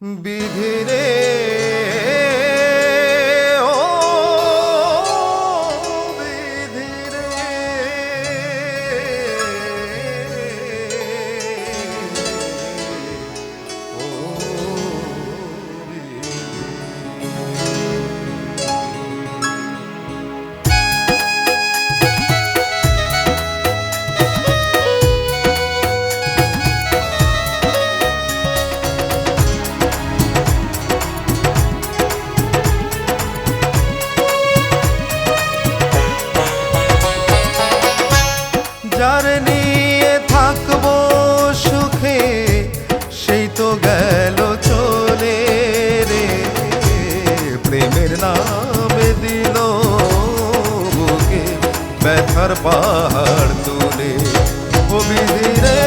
বিধিরে ও বিধিরে ও যার নিয়ে থাকবো সুখে সেই তো গেল চলে রে, প্রেমের নামে দিল বুকে ব্যথার পাহাড় তুলে। ও বিধিরে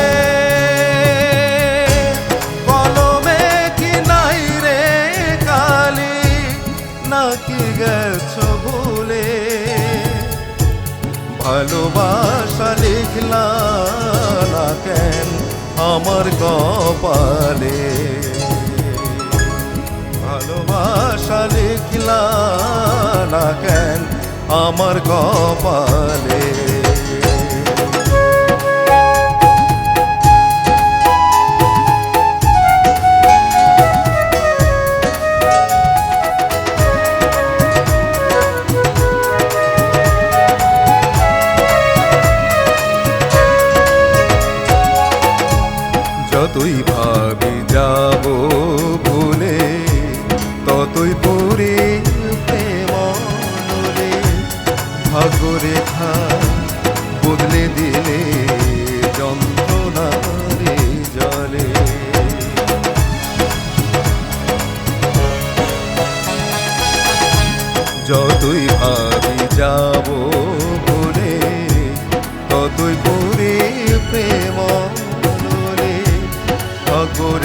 কলমে কি নাই রে কালি, নাকি গেছো ভুলে ভালোবাসা লিখলা না কেন আমার কপালে, ভালোবাসা লিখলা না কেন আমার কপালে। যতই ভাবি যাব ভুলে ততই পড়ে প্রেমে, ভাগ্য রেখা বদলে দিলে যন্ত্রণারে জলে। যতই ভাবি যাব ভুলে ততই পড়ে প্রেম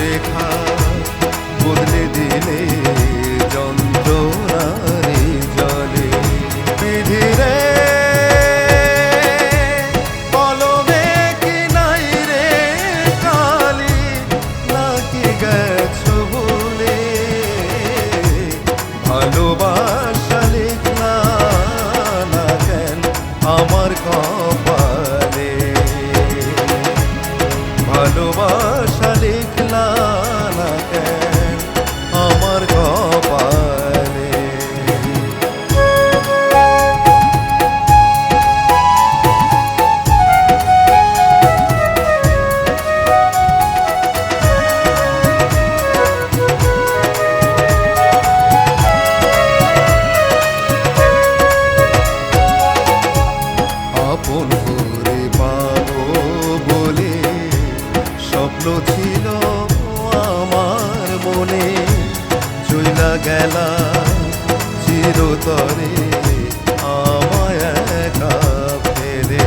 রেখা বদলে দিলে যন্ত্রণারে জলে। বিধিরে কলমে কি নাই রে কালি, নাকি গেছো ভুলে ভালোবাসা লিখলা না কেন আমার কপালে, ভালোবাসা লিখলা না কেন আমার কপালে। আপন করে পাবো বলে স্বপ্ন ছিল আমার মনে, চইলা গেলা চিরতরে আমায় একা ফেলে।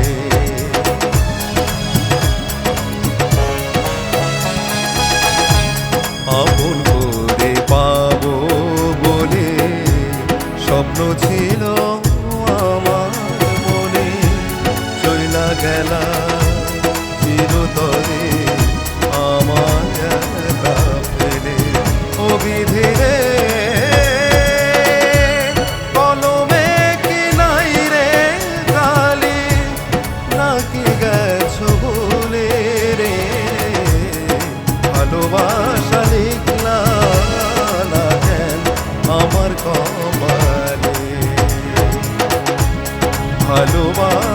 আপন করে পাবো বলে স্বপ্ন ছিল আমার মনে, চইলা গেলা চিরতরে আমায় একা ফেলে। ও বিধিরে কলমে কি নাই রে কালি, নাকি গেছো ভুলে রে ভালোবাসা লিখলা না কেন আমার কপালে, ভালোবাসা